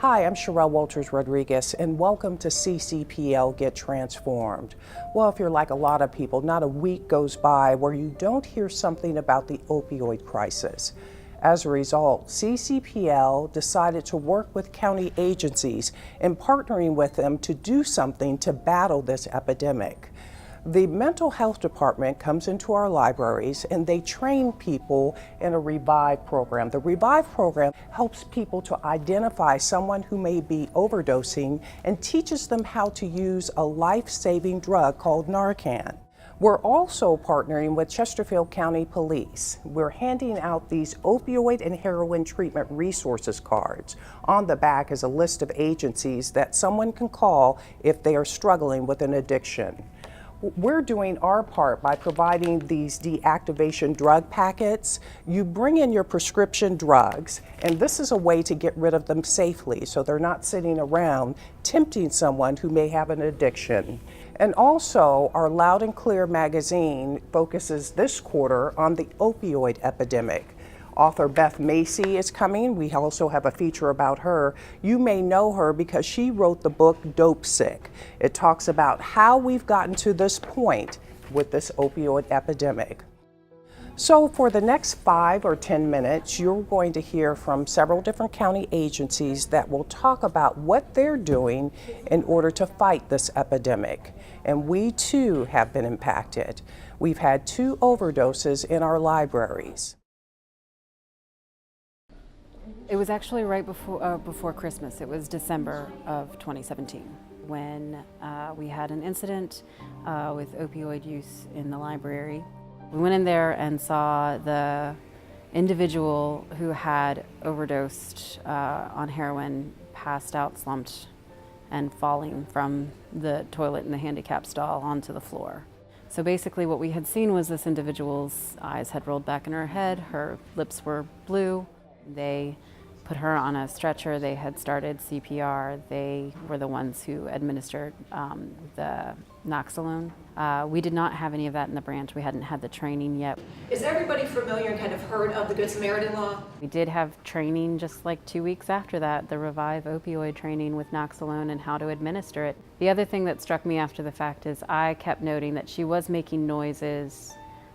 Hi, I'm Sherelle Walters Rodriguez, and welcome to CCPL Get Transformed. Well, if you're like a lot of people, not a week goes by where you don't hear something about the opioid crisis. As a result, CCPL decided to work with county agencies and partnering with them to do something to battle this epidemic. The mental health department comes into our libraries and they train people in a Revive program. The Revive program helps people to identify someone who may be overdosing and teaches them how to use a life-saving drug called Narcan. We're also partnering with Chesterfield County Police. We're handing out these opioid and heroin treatment resources cards. On the back is a list of agencies that someone can call if they are struggling with an addiction. We're doing our part by providing these deactivation drug packets. You bring in your prescription drugs, and this is a way to get rid of them safely so they're not sitting around tempting someone who may have an addiction. And also, our Loud and Clear magazine focuses this quarter on the opioid epidemic. Author Beth Macy is coming. We also have a feature about her. You may know her because she wrote the book Dope Sick. It talks about how we've gotten to this point with this opioid epidemic. So for the next 5 or 10 minutes, you're going to hear from several different county agencies that will talk about what they're doing in order to fight this epidemic. And we too have been impacted. We've had 2 overdoses in our libraries. It was actually right before Christmas. It was December of 2017 when we had an incident with opioid use in the library. We went in there and saw the individual who had overdosed on heroin, passed out, slumped, and falling from the toilet in the handicap stall onto the floor. So basically what we had seen was this individual's eyes had rolled back in her head, her lips were blue. They put her on a stretcher. They had started CPR. They were the ones who administered the Naloxone. We did not have any of that in the branch. We hadn't had the training yet. Is everybody familiar and kind of heard of the Good Samaritan law? We did have training just like 2 weeks after that, the Revive opioid training with Naloxone and how to administer it. The other thing that struck me after the fact is I kept noting that she was making noises.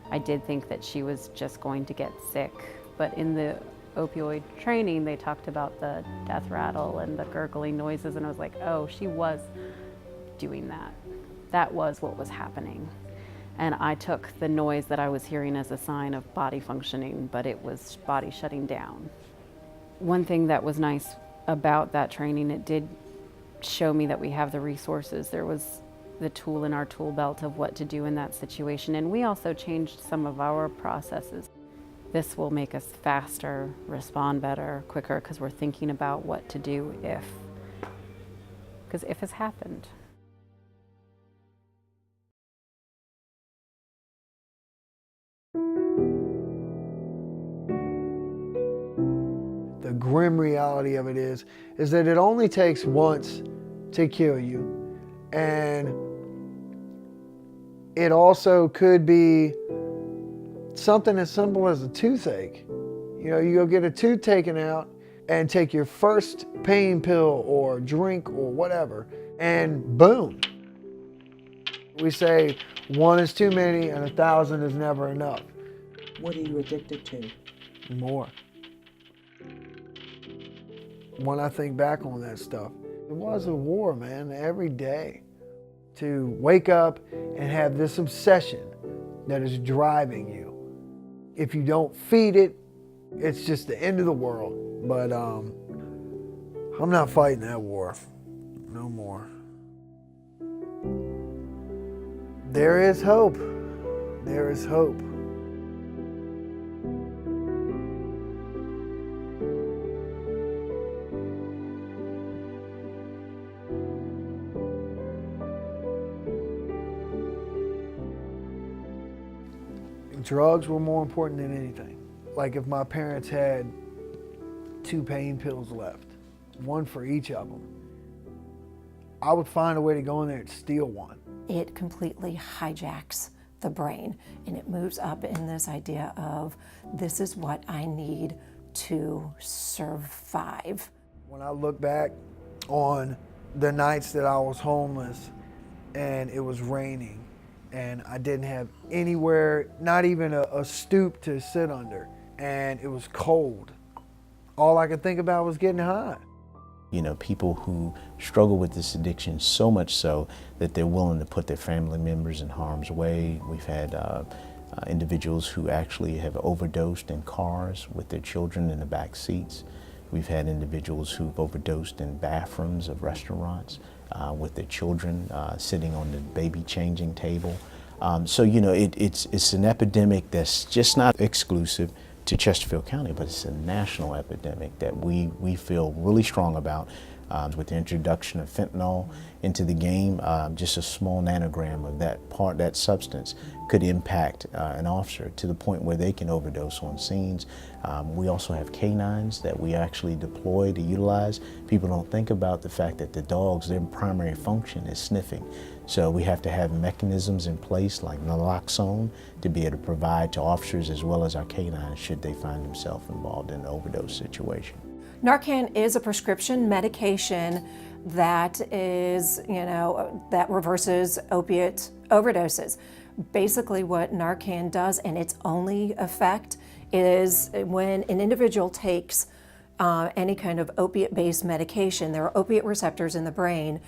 I did think that she was just going to get sick, but in the opioid training, they talked about the death rattle and the gurgling noises, and I was like, oh, she was doing that. That was what was happening. And I took the noise that I was hearing as a sign of body functioning, but it was body shutting down. One thing that was nice about that training, it did show me that we have the resources. There was the tool in our tool belt of what to do in that situation, and we also changed some of our processes. This will make us faster, respond better, quicker, because we're thinking about what to do if has happened. The grim reality of it is that it only takes once to kill you. And it also could be something as simple as a toothache. You know, you go get a tooth taken out and take your first pain pill or drink or whatever, and boom. We say 1 is too many and 1,000 is never enough. What are you addicted to? More. When I think back on that stuff, it was a war, man, every day. To wake up and have this obsession that is driving you. If you don't feed it, it's just the end of the world. But I'm not fighting that war no more. There is hope. There is hope. Drugs were more important than anything. Like if my parents had 2 pain pills left, 1 for each of them, I would find a way to go in there and steal 1. It completely hijacks the brain and it moves up in this idea of this is what I need to survive. When I look back on the nights that I was homeless and it was raining and I didn't have anywhere, not even a stoop to sit under, and it was cold, all I could think about was getting high. You know, people who struggle with this addiction so much so that they're willing to put their family members in harm's way. We've had individuals who actually have overdosed in cars with their children in the back seats. We've had individuals who've overdosed in bathrooms of restaurants with their children sitting on the baby changing table. So, you know, it's an epidemic that's just not exclusive to Chesterfield County, but it's a national epidemic that we feel really strong about. With the introduction of fentanyl into the game, just a small nanogram of that substance could impact an officer to the point where they can overdose on scenes. We also have canines that we actually deploy to utilize. People don't think about the fact that the dogs, their primary function is sniffing. So we have to have mechanisms in place like naloxone to be able to provide to officers as well as our canines should they find themselves involved in an overdose situation. Narcan is a prescription medication that is, that reverses opiate overdoses. Basically what Narcan does, and its only effect, is when an individual takes any kind of opiate-based medication, there are opiate receptors in the brain,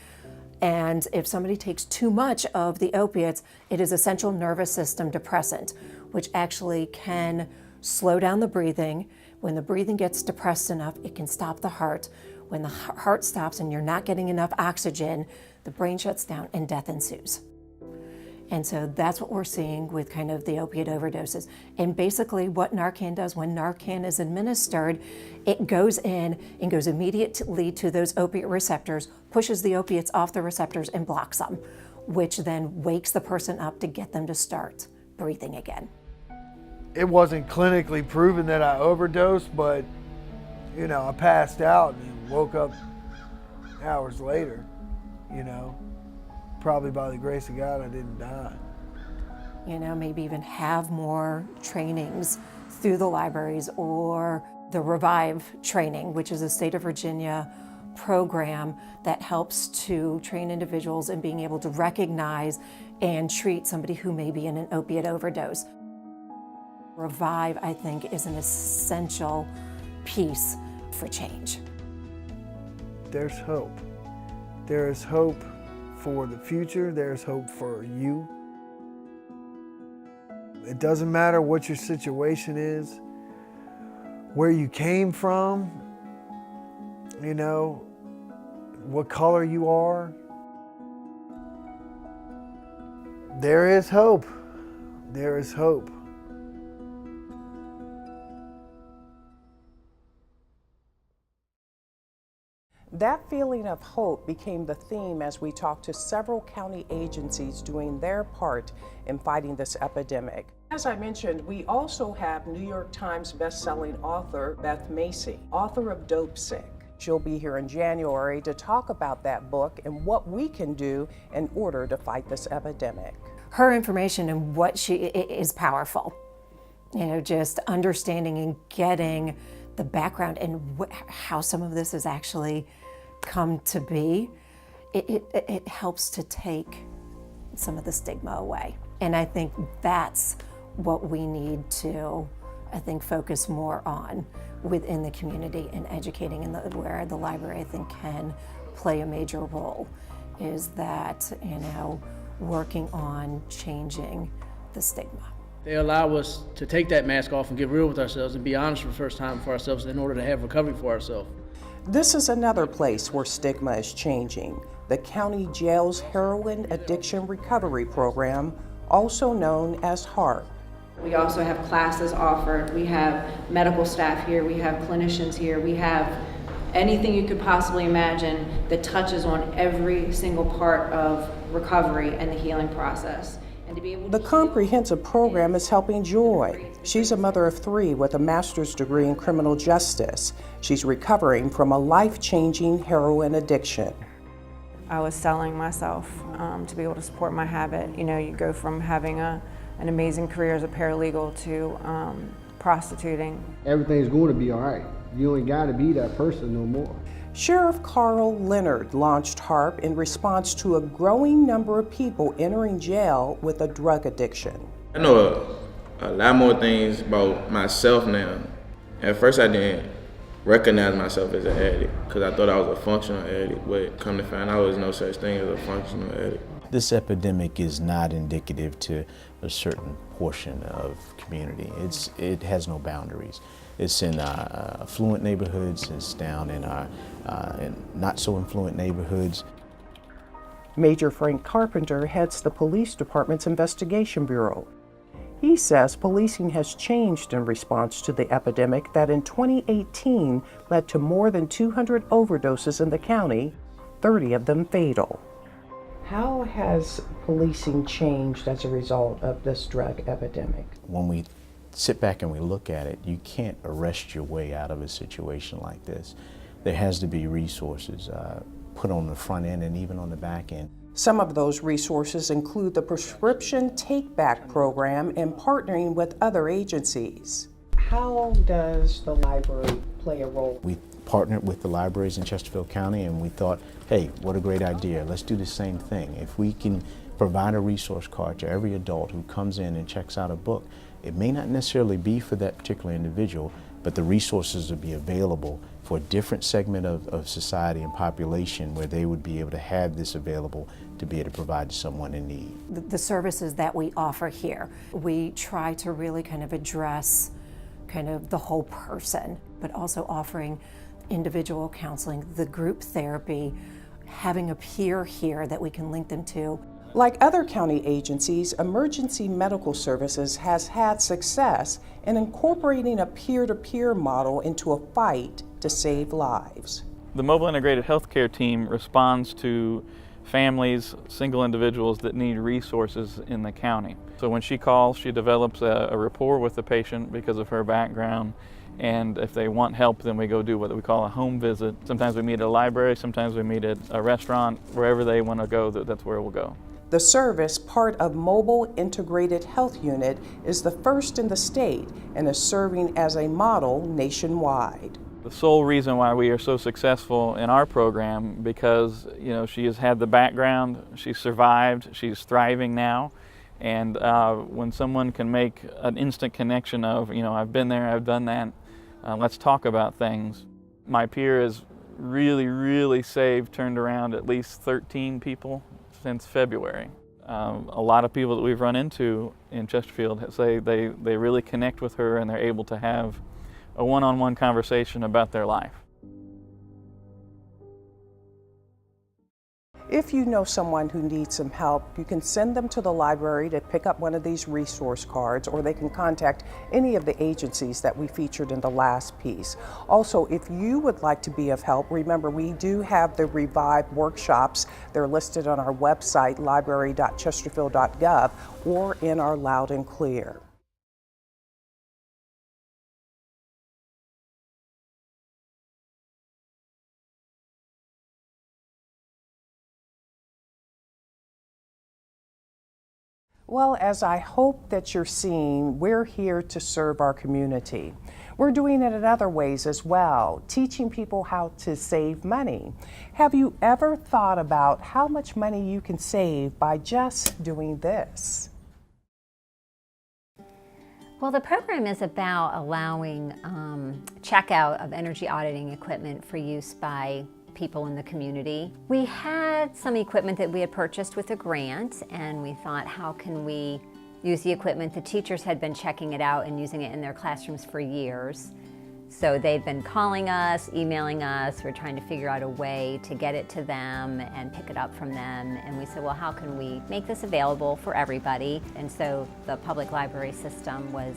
and if somebody takes too much of the opiates, it is a central nervous system depressant, which actually can slow down the breathing. When the breathing gets depressed enough, it can stop the heart. When the heart stops and you're not getting enough oxygen, the brain shuts down and death ensues. And so that's what we're seeing with kind of the opiate overdoses. And basically what Narcan does, when Narcan is administered, it goes in and goes immediately to those opiate receptors, pushes the opiates off the receptors and blocks them, which then wakes the person up to get them to start breathing again. It wasn't clinically proven that I overdosed, but I passed out and woke up hours later, probably by the grace of God I didn't die. Maybe even have more trainings through the libraries, or the Revive training, which is a state of Virginia program that helps to train individuals in being able to recognize and treat somebody who may be in an opiate overdose. Revive, I think, is an essential piece for change. There's hope. There is hope for the future. There's hope for you. It doesn't matter what your situation is, where you came from, what color you are. There is hope. There is hope. That feeling of hope became the theme as we talked to several county agencies doing their part in fighting this epidemic. As I mentioned, we also have New York Times bestselling author Beth Macy, author of Dope Sick. She'll be here in January to talk about that book and what we can do in order to fight this epidemic. Her information and what she is powerful. Just understanding and getting the background and how some of this has actually come to be, it helps to take some of the stigma away. And I think that's what we need to, focus more on within the community and educating, where the library, I think, can play a major role, is that, working on changing the stigma. They allow us to take that mask off and get real with ourselves and be honest for the first time for ourselves in order to have recovery for ourselves. This is another place where stigma is changing. The county jail's Heroin Addiction Recovery Program, also known as HARP. We also have classes offered. We have medical staff here. We have clinicians here. We have anything you could possibly imagine that touches on every single part of recovery and the healing process. And to be able to The comprehensive program is helping Joy. She's a mother of 3 with a master's degree in criminal justice. She's recovering from a life-changing heroin addiction. I was selling myself to be able to support my habit. You go from having an amazing career as a paralegal to prostituting. Everything's going to be all right. You ain't gotta be that person no more. Sheriff Carl Leonard launched HARP in response to a growing number of people entering jail with a drug addiction. I know a lot more things about myself now. At first I didn't recognize myself as an addict because I thought I was a functional addict, but come to find out there's no such thing as a functional addict. This epidemic is not indicative to a certain portion of community. It has no boundaries. It's in affluent neighborhoods, it's down in our in not so affluent neighborhoods. Major Frank Carpenter heads the police department's investigation bureau. He says policing has changed in response to the epidemic that in 2018 led to more than 200 overdoses in the county, 30 of them fatal. How has policing changed as a result of this drug epidemic? When we sit back and we look at it, you can't arrest your way out of a situation like this. There has to be resources put on the front end and even on the back end. Some of those resources include the Prescription Take-Back program and partnering with other agencies. How does the library play a role? We partnered with the libraries in Chesterfield County and we thought, hey, what a great idea. Let's do the same thing. If we can provide a resource card to every adult who comes in and checks out a book, it may not necessarily be for that particular individual, but the resources will be available for a different segment of society and population where they would be able to have this available to be able to provide to someone in need. The services that we offer here, we try to really kind of address kind of the whole person, but also offering individual counseling, the group therapy, having a peer here that we can link them to. Like other county agencies, Emergency Medical Services has had success in incorporating a peer-to-peer model into a fight to save lives. The Mobile Integrated Healthcare Team responds to families, single individuals that need resources in the county. So when she calls, she develops a rapport with the patient because of her background, and if they want help, then we go do what we call a home visit. Sometimes we meet at a library, sometimes we meet at a restaurant. Wherever they want to go, that's where we'll go. The service, part of Mobile Integrated Health Unit, is the first in the state and is serving as a model nationwide. The sole reason why we are so successful in our program, because she has had the background, she's survived, she's thriving now, and when someone can make an instant connection of, I've been there, I've done that, let's talk about things. My peer has really turned around at least 13 people since February. A lot of people that we've run into in Chesterfield say they really connect with her and they're able to have a one-on-one conversation about their life. If you know someone who needs some help, you can send them to the library to pick up one of these resource cards, or they can contact any of the agencies that we featured in the last piece. Also, if you would like to be of help, remember we do have the Revive workshops. They're listed on our website, library.chesterfield.gov, or in our Loud and Clear. Well, as I hope that you're seeing, we're here to serve our community. We're doing it in other ways as well, teaching people how to save money. Have you ever thought about how much money you can save by just doing this? Well, the program is about allowing checkout of energy auditing equipment for use by people in the community. We had some equipment that we had purchased with a grant, and we thought, how can we use the equipment? The teachers had been checking it out and using it in their classrooms for years. So they'd been calling us, emailing us. We're trying to figure out a way to get it to them and pick it up from them. And we said, well, how can we make this available for everybody? And so the public library system was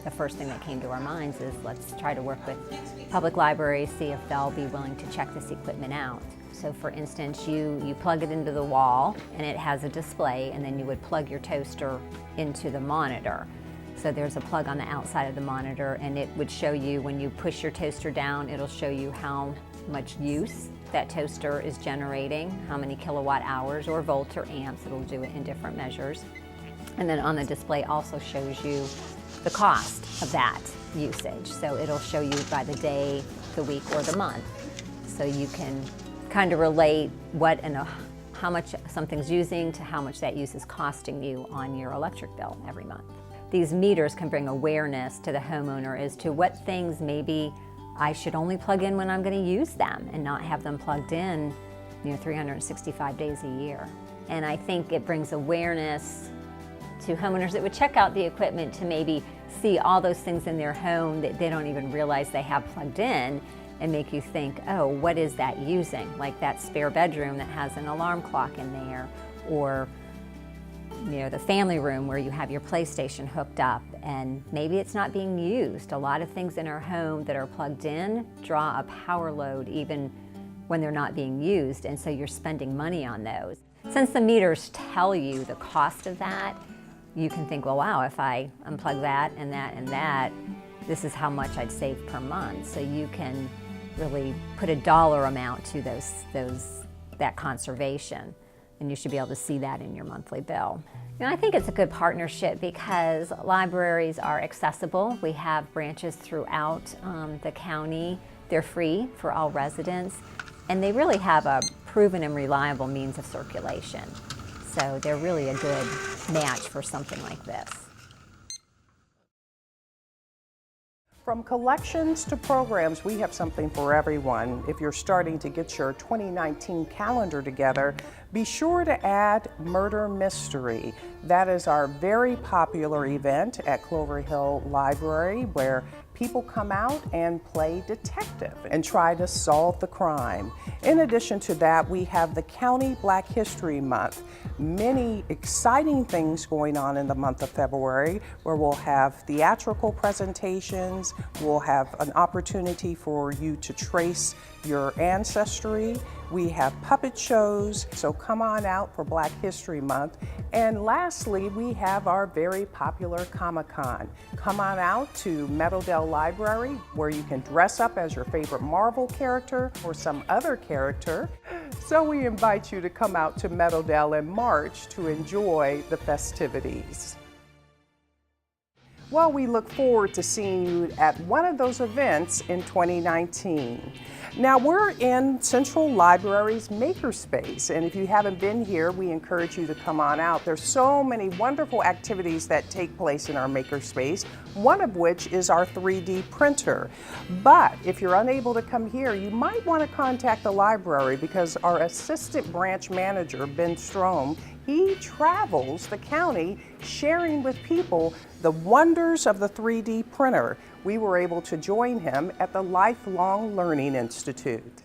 the first thing that came to our minds, is let's try to work with public libraries, see if they'll be willing to check this equipment out. So for instance, you plug it into the wall and it has a display, and then you would plug your toaster into the monitor. So there's a plug on the outside of the monitor, and it would show you, when you push your toaster down, it'll show you how much use that toaster is generating, how many kilowatt hours or volts or amps. It'll do it in different measures. And then on the display also shows you the cost of that. usage. So it'll show you by the day, the week, or the month. So you can kind of relate what and how much something's using to how much that use is costing you on your electric bill every month. These meters can bring awareness to the homeowner as to what things maybe I should only plug in when I'm going to use them and not have them plugged in 365 days a year. And I think it brings awareness to homeowners that would check out the equipment to maybe see all those things in their home that they don't even realize they have plugged in, and make you think, oh, what is that using? Like that spare bedroom that has an alarm clock in there, or the family room where you have your PlayStation hooked up and maybe it's not being used. A lot of things in our home that are plugged in draw a power load even when they're not being used, and so you're spending money on those. Since the meters tell you the cost of that, you can think, well, wow, if I unplug that and that and that, this is how much I'd save per month. So you can really put a dollar amount to that conservation, and you should be able to see that in your monthly bill. I think it's a good partnership because libraries are accessible. We have branches throughout the county. They're free for all residents, and they really have a proven and reliable means of circulation. So they're really a good match for something like this. From collections to programs, we have something for everyone. If you're starting to get your 2019 calendar together, be sure to add Murder Mystery. That is our very popular event at Clover Hill Library, where people come out and play detective and try to solve the crime. In addition to that, we have the County Black History Month. Many exciting things going on in the month of February, where we'll have theatrical presentations, we'll have an opportunity for you to trace your ancestry. We have puppet shows, so come on out for Black History Month. And lastly, we have our very popular Comic-Con. Come on out to Meadowdale Library, where you can dress up as your favorite Marvel character or some other character. So we invite you to come out to Meadowdale in March to enjoy the festivities. Well, we look forward to seeing you at one of those events in 2019. Now, we're in Central Library's makerspace, and if you haven't been here, we encourage you to come on out. There's so many wonderful activities that take place in our makerspace, one of which is our 3D printer. But if you're unable to come here, you might want to contact the library, because our assistant branch manager, Ben Strom, he travels the county sharing with people the wonders of the 3D printer. We were able to join him at the Lifelong Learning Institute.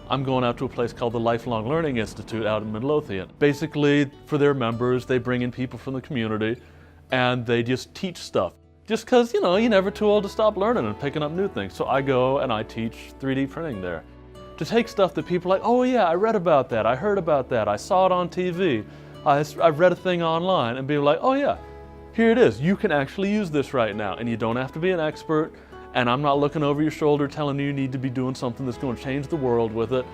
I'm going out to a place called the Lifelong Learning Institute out in Midlothian. Basically, for their members, they bring in people from the community and they just teach stuff. Just because, you're never too old to stop learning and picking up new things. So I go and I teach 3D printing there. To take stuff that people are like, oh yeah, I read about that, I heard about that, I saw it on TV, I've read a thing online, and be like, oh yeah, here it is. You can actually use this right now, and you don't have to be an expert, and I'm not looking over your shoulder telling you need to be doing something that's going to change the world with it.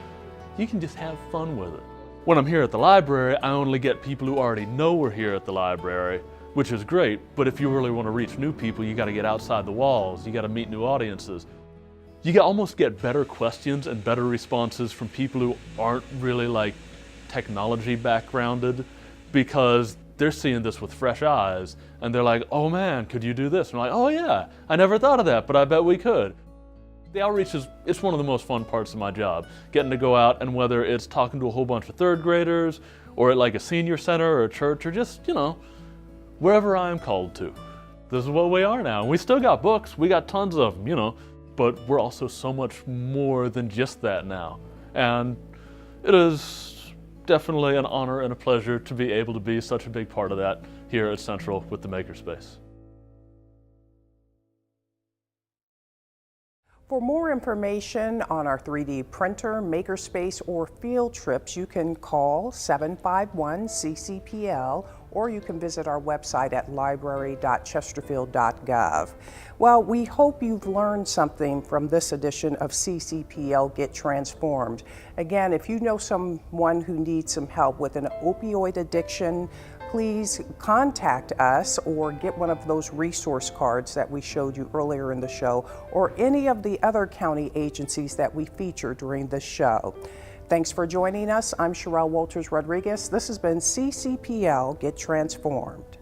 You can just have fun with it. When I'm here at the library, I only get people who already know we're here at the library, which is great, but if you really want to reach new people, you got to get outside the walls, you got to meet new audiences. You almost get better questions and better responses from people who aren't really technology backgrounded, because they're seeing this with fresh eyes and they're like, oh man, could you do this? And I'm like, oh yeah, I never thought of that, but I bet we could. The outreach it's one of the most fun parts of my job, getting to go out, and whether it's talking to a whole bunch of third graders or at a senior center or a church or just, wherever I am called to. This is what we are now. And we still got books, we got tons of them, but we're also so much more than just that now. And it is definitely an honor and a pleasure to be able to be such a big part of that here at Central with the Makerspace. For more information on our 3D printer, makerspace, or field trips, you can call 751-CCPL, or you can visit our website at library.chesterfield.gov. Well, we hope you've learned something from this edition of CCPL Get Transformed. Again, if you know someone who needs some help with an opioid addiction, please contact us or get one of those resource cards that we showed you earlier in the show, or any of the other county agencies that we feature during this show. Thanks for joining us. I'm Sherelle Walters Rodriguez. This has been CCPL Get Transformed.